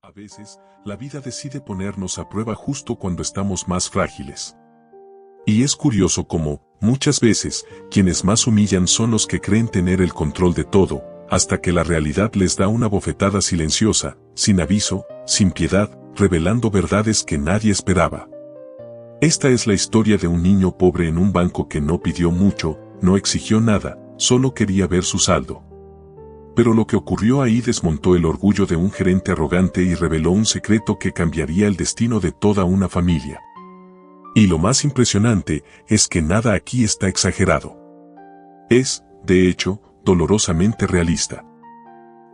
A veces, la vida decide ponernos a prueba justo cuando estamos más frágiles. Y es curioso cómo, muchas veces, quienes más humillan son los que creen tener el control de todo, hasta que la realidad les da una bofetada silenciosa, sin aviso, sin piedad, revelando verdades que nadie esperaba. Esta es la historia de un niño pobre en un banco que no pidió mucho, no exigió nada, solo quería ver su saldo. Pero lo que ocurrió ahí desmontó el orgullo de un gerente arrogante y reveló un secreto que cambiaría el destino de toda una familia. Y lo más impresionante es que nada aquí está exagerado. Es, de hecho, dolorosamente realista.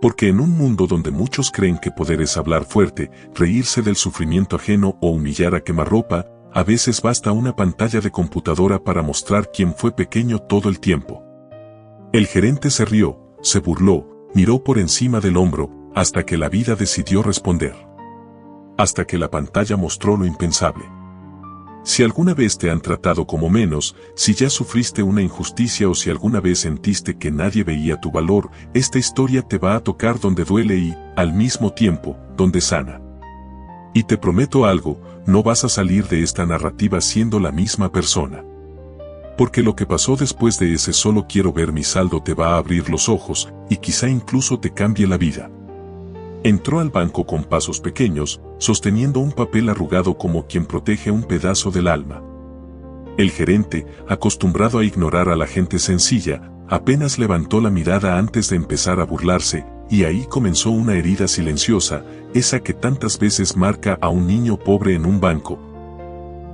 Porque en un mundo donde muchos creen que poder es hablar fuerte, reírse del sufrimiento ajeno o humillar a quemarropa, a veces basta una pantalla de computadora para mostrar quién fue pequeño todo el tiempo. El gerente se rió, se burló, miró por encima del hombro, hasta que la vida decidió responder. Hasta que la pantalla mostró lo impensable. Si alguna vez te han tratado como menos, si ya sufriste una injusticia o si alguna vez sentiste que nadie veía tu valor, esta historia te va a tocar donde duele y, al mismo tiempo, donde sana. Y te prometo algo, no vas a salir de esta narrativa siendo la misma persona. Porque lo que pasó después de ese solo quiero ver mi saldo te va a abrir los ojos, y quizá incluso te cambie la vida. Entró al banco con pasos pequeños, sosteniendo un papel arrugado como quien protege un pedazo del alma. El gerente, acostumbrado a ignorar a la gente sencilla, apenas levantó la mirada antes de empezar a burlarse, y ahí comenzó una herida silenciosa, esa que tantas veces marca a un niño pobre en un banco.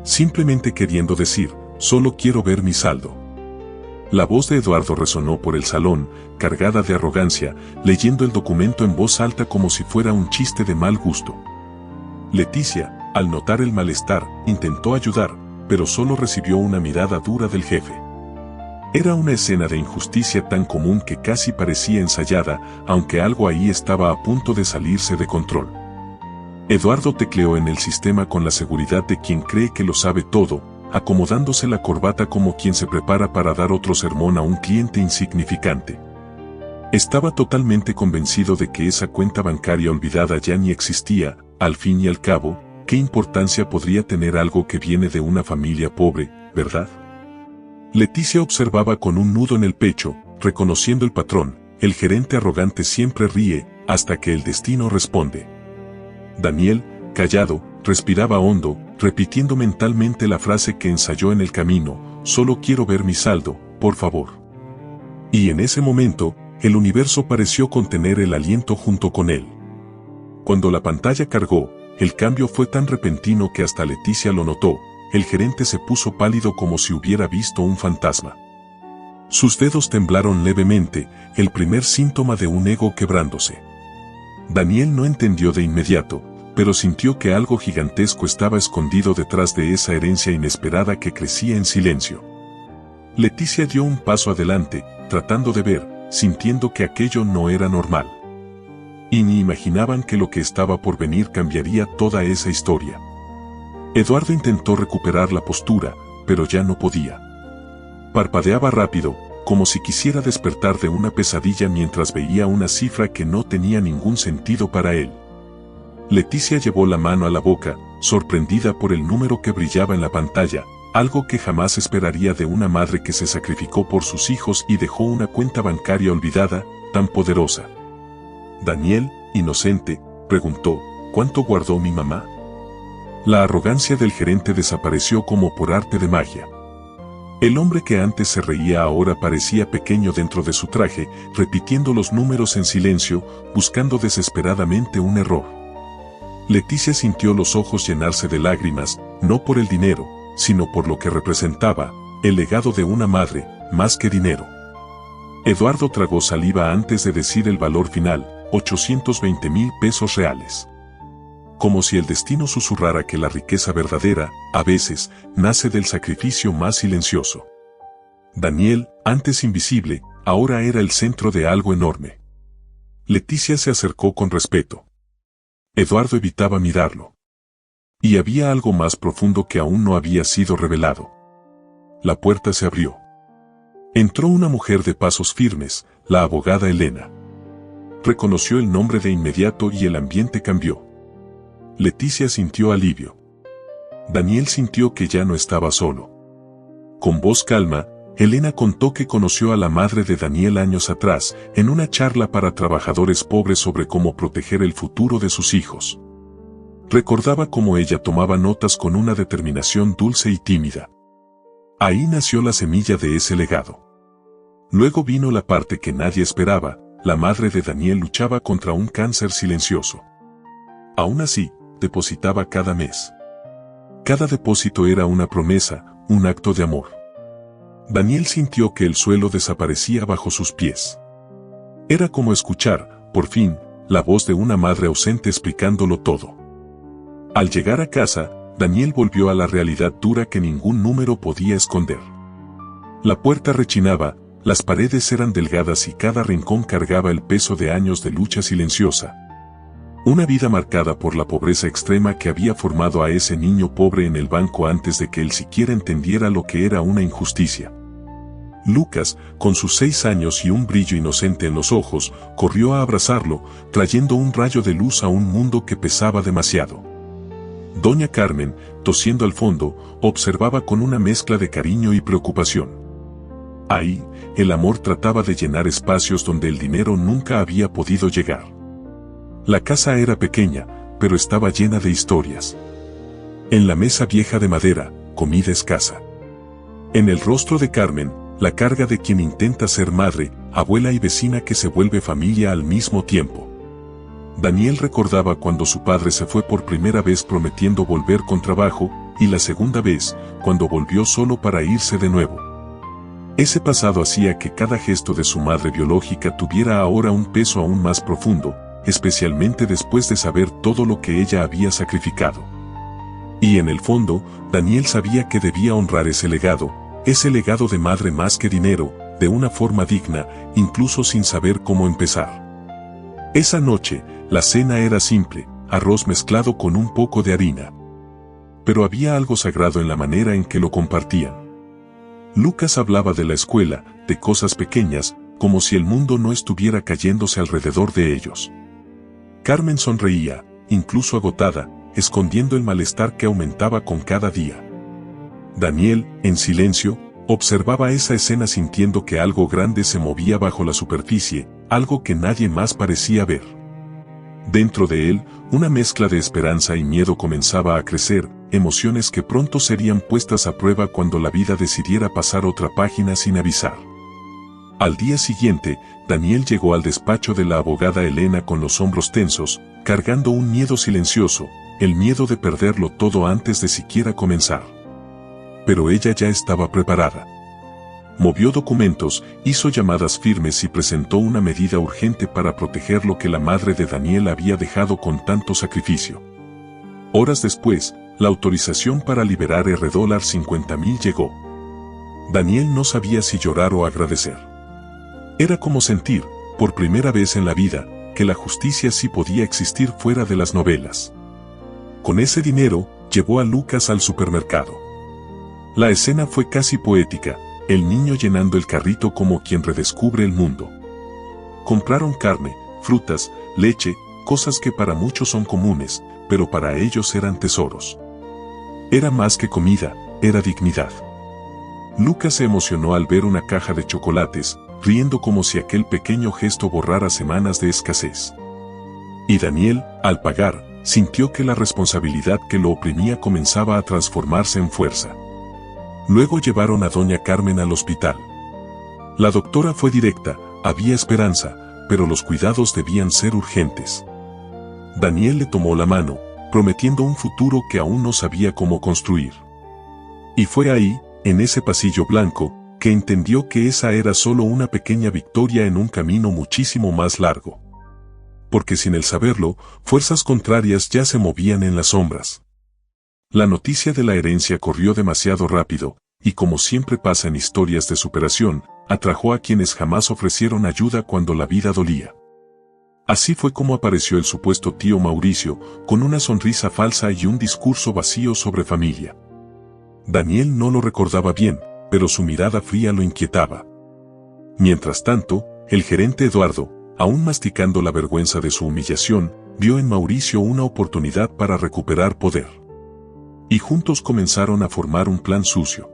Simplemente queriendo decir, solo quiero ver mi saldo. La voz de Eduardo resonó por el salón, cargada de arrogancia, leyendo el documento en voz alta como si fuera un chiste de mal gusto. Leticia, al notar el malestar, intentó ayudar, pero solo recibió una mirada dura del jefe. Era una escena de injusticia tan común que casi parecía ensayada, aunque algo ahí estaba a punto de salirse de control. Eduardo tecleó en el sistema con la seguridad de quien cree que lo sabe todo, acomodándose la corbata como quien se prepara para dar otro sermón a un cliente insignificante. Estaba totalmente convencido de que esa cuenta bancaria olvidada ya ni existía, al fin y al cabo, ¿qué importancia podría tener algo que viene de una familia pobre, verdad? Leticia observaba con un nudo en el pecho, reconociendo el patrón, el gerente arrogante siempre ríe, hasta que el destino responde. Daniel, callado, respiraba hondo, repitiendo mentalmente la frase que ensayó en el camino, solo quiero ver mi saldo, por favor. Y en ese momento, el universo pareció contener el aliento junto con él. Cuando la pantalla cargó, el cambio fue tan repentino que hasta Leticia lo notó, el gerente se puso pálido como si hubiera visto un fantasma. Sus dedos temblaron levemente, el primer síntoma de un ego quebrándose. Daniel no entendió de inmediato, pero sintió que algo gigantesco estaba escondido detrás de esa herencia inesperada que crecía en silencio. Leticia dio un paso adelante, tratando de ver, sintiendo que aquello no era normal. Y ni imaginaban que lo que estaba por venir cambiaría toda esa historia. Eduardo intentó recuperar la postura, pero ya no podía. Parpadeaba rápido, como si quisiera despertar de una pesadilla mientras veía una cifra que no tenía ningún sentido para él. Leticia llevó la mano a la boca, sorprendida por el número que brillaba en la pantalla, algo que jamás esperaría de una madre que se sacrificó por sus hijos y dejó una cuenta bancaria olvidada, tan poderosa. Daniel, inocente, preguntó, ¿cuánto guardó mi mamá? La arrogancia del gerente desapareció como por arte de magia. El hombre que antes se reía ahora parecía pequeño dentro de su traje, repitiendo los números en silencio, buscando desesperadamente un error. Leticia sintió los ojos llenarse de lágrimas, no por el dinero, sino por lo que representaba, el legado de una madre, más que dinero. Eduardo tragó saliva antes de decir el valor final, 820,000 pesos reales. Como si el destino susurrara que la riqueza verdadera, a veces, nace del sacrificio más silencioso. Daniel, antes invisible, ahora era el centro de algo enorme. Leticia se acercó con respeto. Eduardo evitaba mirarlo. Y había algo más profundo que aún no había sido revelado. La puerta se abrió. Entró una mujer de pasos firmes, la abogada Elena. Reconoció el nombre de inmediato y el ambiente cambió. Leticia sintió alivio. Daniel sintió que ya no estaba solo. Con voz calma, Elena contó que conoció a la madre de Daniel años atrás, en una charla para trabajadores pobres sobre cómo proteger el futuro de sus hijos. Recordaba cómo ella tomaba notas con una determinación dulce y tímida. Ahí nació la semilla de ese legado. Luego vino la parte que nadie esperaba: la madre de Daniel luchaba contra un cáncer silencioso. Aún así, depositaba cada mes. Cada depósito era una promesa, un acto de amor. Daniel sintió que el suelo desaparecía bajo sus pies. Era como escuchar, por fin, la voz de una madre ausente explicándolo todo. Al llegar a casa, Daniel volvió a la realidad dura que ningún número podía esconder. La puerta rechinaba, las paredes eran delgadas y cada rincón cargaba el peso de años de lucha silenciosa. Una vida marcada por la pobreza extrema que había formado a ese niño pobre en el banco antes de que él siquiera entendiera lo que era una injusticia. Lucas, con sus 6 años y un brillo inocente en los ojos, corrió a abrazarlo, trayendo un rayo de luz a un mundo que pesaba demasiado. Doña Carmen, tosiendo al fondo, observaba con una mezcla de cariño y preocupación. Ahí, el amor trataba de llenar espacios donde el dinero nunca había podido llegar. La casa era pequeña, pero estaba llena de historias. En la mesa vieja de madera, comida escasa. En el rostro de Carmen, la carga de quien intenta ser madre, abuela y vecina que se vuelve familia al mismo tiempo. Daniel recordaba cuando su padre se fue por primera vez prometiendo volver con trabajo, y la segunda vez, cuando volvió solo para irse de nuevo. Ese pasado hacía que cada gesto de su madre biológica tuviera ahora un peso aún más profundo, especialmente después de saber todo lo que ella había sacrificado. Y en el fondo, Daniel sabía que debía honrar ese legado de madre más que dinero, de una forma digna, incluso sin saber cómo empezar. Esa noche, la cena era simple: arroz mezclado con un poco de harina. Pero había algo sagrado en la manera en que lo compartían. Lucas hablaba de la escuela, de cosas pequeñas, como si el mundo no estuviera cayéndose alrededor de ellos. Carmen sonreía, incluso agotada, escondiendo el malestar que aumentaba con cada día. Daniel, en silencio, observaba esa escena sintiendo que algo grande se movía bajo la superficie, algo que nadie más parecía ver. Dentro de él, una mezcla de esperanza y miedo comenzaba a crecer, emociones que pronto serían puestas a prueba cuando la vida decidiera pasar otra página sin avisar. Al día siguiente, Daniel llegó al despacho de la abogada Elena con los hombros tensos, cargando un miedo silencioso, el miedo de perderlo todo antes de siquiera comenzar. Pero ella ya estaba preparada. Movió documentos, hizo llamadas firmes y presentó una medida urgente para proteger lo que la madre de Daniel había dejado con tanto sacrificio. Horas después, la autorización para liberar $50,000 llegó. Daniel no sabía si llorar o agradecer. Era como sentir, por primera vez en la vida, que la justicia sí podía existir fuera de las novelas. Con ese dinero, llevó a Lucas al supermercado. La escena fue casi poética, el niño llenando el carrito como quien redescubre el mundo. Compraron carne, frutas, leche, cosas que para muchos son comunes, pero para ellos eran tesoros. Era más que comida, era dignidad. Lucas se emocionó al ver una caja de chocolates, riendo como si aquel pequeño gesto borrara semanas de escasez. Y Daniel, al pagar, sintió que la responsabilidad que lo oprimía comenzaba a transformarse en fuerza. Luego llevaron a doña Carmen al hospital. La doctora fue directa: había esperanza, pero los cuidados debían ser urgentes. Daniel le tomó la mano, prometiendo un futuro que aún no sabía cómo construir. Y fue ahí, en ese pasillo blanco, que entendió que esa era solo una pequeña victoria en un camino muchísimo más largo. Porque sin él saberlo, fuerzas contrarias ya se movían en las sombras. La noticia de la herencia corrió demasiado rápido, y como siempre pasa en historias de superación, atrajo a quienes jamás ofrecieron ayuda cuando la vida dolía. Así fue como apareció el supuesto tío Mauricio, con una sonrisa falsa y un discurso vacío sobre familia. Daniel no lo recordaba bien, pero su mirada fría lo inquietaba. Mientras tanto, el gerente Eduardo, aún masticando la vergüenza de su humillación, vio en Mauricio una oportunidad para recuperar poder. Y juntos comenzaron a formar un plan sucio.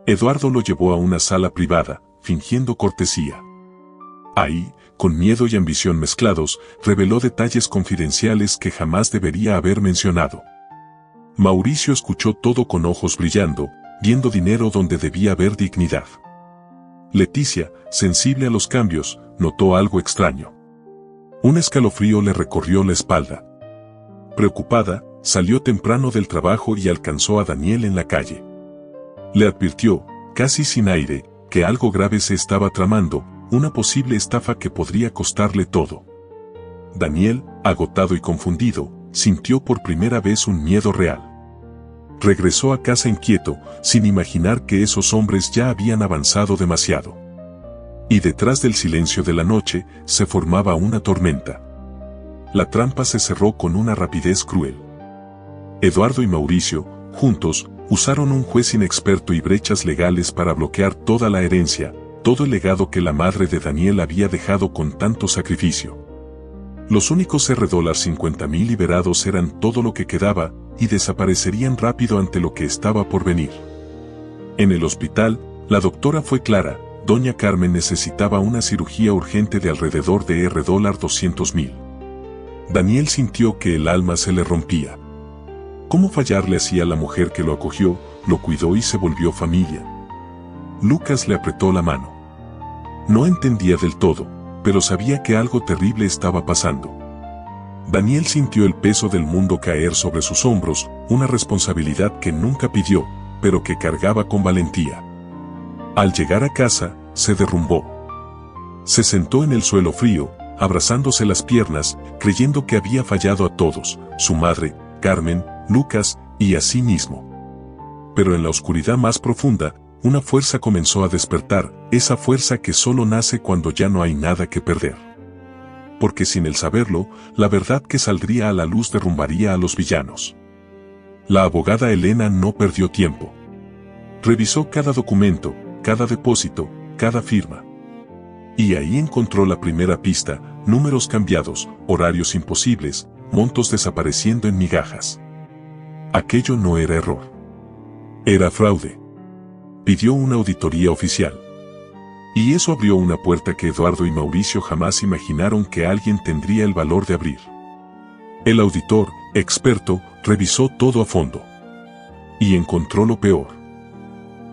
Eduardo lo llevó a una sala privada, fingiendo cortesía. Ahí, con miedo y ambición mezclados, reveló detalles confidenciales que jamás debería haber mencionado. Mauricio escuchó todo con ojos brillando, viendo dinero donde debía haber dignidad. Leticia, sensible a los cambios, notó algo extraño. Un escalofrío le recorrió la espalda. Preocupada, salió temprano del trabajo y alcanzó a Daniel en la calle. Le advirtió, casi sin aire, que algo grave se estaba tramando, una posible estafa que podría costarle todo. Daniel, agotado y confundido, sintió por primera vez un miedo real. Regresó a casa inquieto, sin imaginar que esos hombres ya habían avanzado demasiado. Y detrás del silencio de la noche, se formaba una tormenta. La trampa se cerró con una rapidez cruel. Eduardo y Mauricio, juntos, usaron un juez inexperto y brechas legales para bloquear toda la herencia, todo el legado que la madre de Daniel había dejado con tanto sacrificio. Los únicos $50,000 liberados eran todo lo que quedaba, y desaparecerían rápido ante lo que estaba por venir. En el hospital, la doctora fue clara: doña Carmen necesitaba una cirugía urgente de alrededor de $200,000. Daniel sintió que el alma se le rompía. ¿Cómo fallarle así a la mujer que lo acogió, lo cuidó y se volvió familia? Lucas le apretó la mano. No entendía del todo, pero sabía que algo terrible estaba pasando. Daniel sintió el peso del mundo caer sobre sus hombros, una responsabilidad que nunca pidió, pero que cargaba con valentía. Al llegar a casa, se derrumbó. Se sentó en el suelo frío, abrazándose las piernas, creyendo que había fallado a todos, su madre, Carmen, Lucas, y a sí mismo. Pero en la oscuridad más profunda, una fuerza comenzó a despertar, esa fuerza que solo nace cuando ya no hay nada que perder. Porque sin el saberlo, la verdad que saldría a la luz derrumbaría a los villanos. La abogada Elena no perdió tiempo. Revisó cada documento, cada depósito, cada firma. Y ahí encontró la primera pista: números cambiados, horarios imposibles, montos desapareciendo en migajas. Aquello no era error. Era fraude. Pidió una auditoría oficial. Y eso abrió una puerta que Eduardo y Mauricio jamás imaginaron que alguien tendría el valor de abrir. El auditor, experto, revisó todo a fondo. Y encontró lo peor.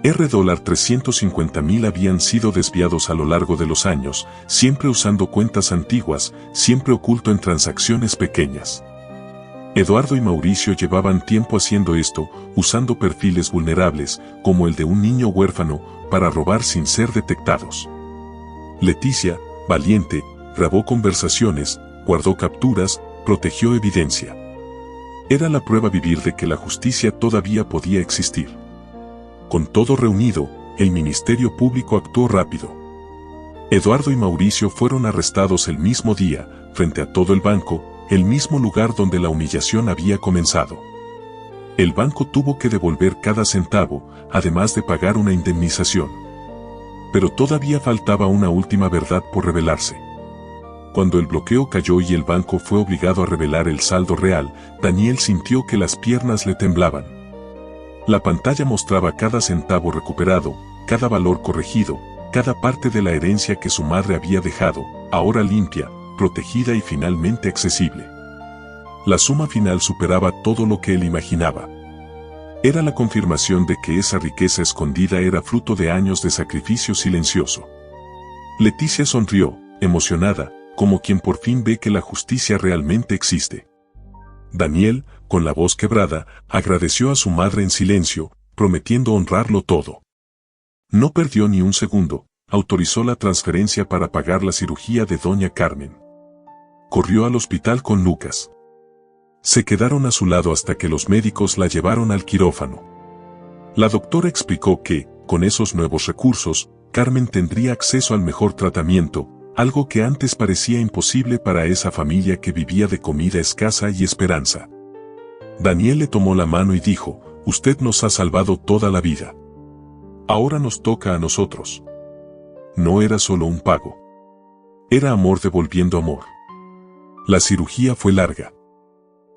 $350,000 habían sido desviados a lo largo de los años, siempre usando cuentas antiguas, siempre oculto en transacciones pequeñas. Eduardo y Mauricio llevaban tiempo haciendo esto, usando perfiles vulnerables, como el de un niño huérfano, para robar sin ser detectados. Leticia, valiente, grabó conversaciones, guardó capturas, protegió evidencia. Era la prueba vivir de que la justicia todavía podía existir. Con todo reunido, el Ministerio Público actuó rápido. Eduardo y Mauricio fueron arrestados el mismo día, frente a todo el banco, el mismo lugar donde la humillación había comenzado. El banco tuvo que devolver cada centavo, además de pagar una indemnización. Pero todavía faltaba una última verdad por revelarse. Cuando el bloqueo cayó y el banco fue obligado a revelar el saldo real, Daniel sintió que las piernas le temblaban. La pantalla mostraba cada centavo recuperado, cada valor corregido, cada parte de la herencia que su madre había dejado, ahora limpia, protegida y finalmente accesible. La suma final superaba todo lo que él imaginaba. Era la confirmación de que esa riqueza escondida era fruto de años de sacrificio silencioso. Leticia sonrió, emocionada, como quien por fin ve que la justicia realmente existe. Daniel, con la voz quebrada, agradeció a su madre en silencio, prometiendo honrarlo todo. No perdió ni un segundo, autorizó la transferencia para pagar la cirugía de doña Carmen. Corrió al hospital con Lucas. Se quedaron a su lado hasta que los médicos la llevaron al quirófano. La doctora explicó que, con esos nuevos recursos, Carmen tendría acceso al mejor tratamiento, algo que antes parecía imposible para esa familia que vivía de comida escasa y esperanza. Daniel le tomó la mano y dijo: «Usted nos ha salvado toda la vida. Ahora nos toca a nosotros». No era solo un pago. Era amor devolviendo amor. La cirugía fue larga.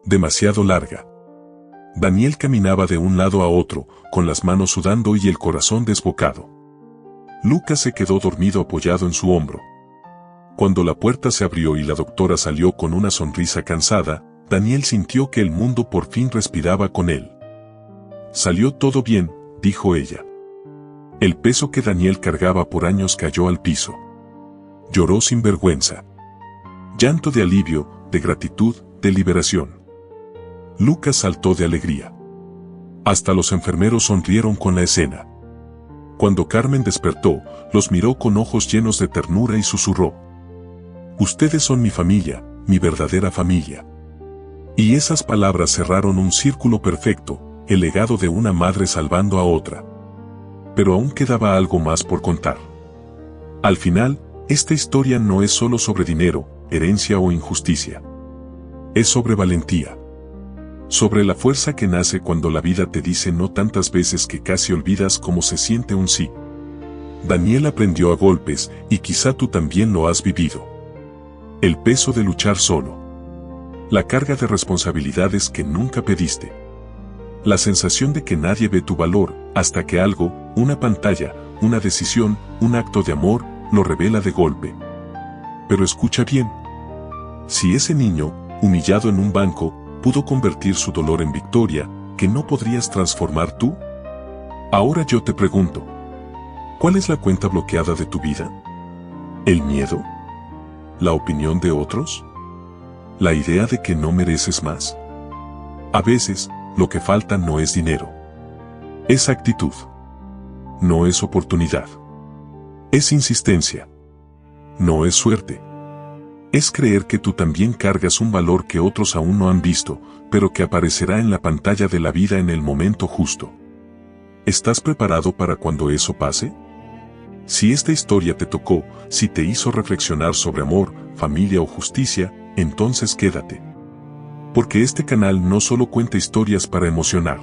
Demasiado larga. Daniel caminaba de un lado a otro, con las manos sudando y el corazón desbocado. Lucas se quedó dormido apoyado en su hombro. Cuando la puerta se abrió y la doctora salió con una sonrisa cansada, Daniel sintió que el mundo por fin respiraba con él. Salió todo bien, dijo ella. El peso que Daniel cargaba por años cayó al piso. Lloró sin vergüenza. Llanto de alivio, de gratitud, de liberación. Lucas saltó de alegría. Hasta los enfermeros sonrieron con la escena. Cuando Carmen despertó, los miró con ojos llenos de ternura y susurró: «Ustedes son mi familia, mi verdadera familia». Y esas palabras cerraron un círculo perfecto, el legado de una madre salvando a otra. Pero aún quedaba algo más por contar. Al final, esta historia no es solo sobre dinero, herencia o injusticia. Es sobre valentía. Sobre la fuerza que nace cuando la vida te dice no tantas veces que casi olvidas cómo se siente un sí. Daniel aprendió a golpes, y quizá tú también lo has vivido. El peso de luchar solo. La carga de responsabilidades que nunca pediste. La sensación de que nadie ve tu valor, hasta que algo, una pantalla, una decisión, un acto de amor, lo revela de golpe. Pero escucha bien. Si ese niño, humillado en un banco, pudo convertir su dolor en victoria, ¿que no podrías transformar tú? Ahora yo te pregunto, ¿cuál es la cuenta bloqueada de tu vida? ¿El miedo? ¿La opinión de otros? ¿La idea de que no mereces más? A veces, lo que falta no es dinero. Es actitud. No es oportunidad. Es insistencia. No es suerte. Es creer que tú también cargas un valor que otros aún no han visto, pero que aparecerá en la pantalla de la vida en el momento justo. ¿Estás preparado para cuando eso pase? Si esta historia te tocó, si te hizo reflexionar sobre amor, familia o justicia, entonces quédate. Porque este canal no solo cuenta historias para emocionar.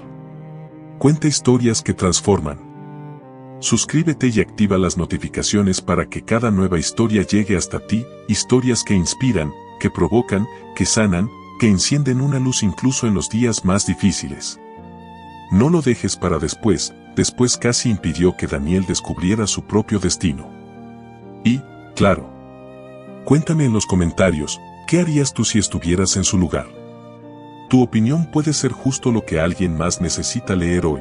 Cuenta historias que transforman. Suscríbete y activa las notificaciones para que cada nueva historia llegue hasta ti, historias que inspiran, que provocan, que sanan, que encienden una luz incluso en los días más difíciles. No lo dejes para después casi impidió que Daniel descubriera su propio destino. Y, claro, cuéntame en los comentarios, ¿qué harías tú si estuvieras en su lugar? Tu opinión puede ser justo lo que alguien más necesita leer hoy.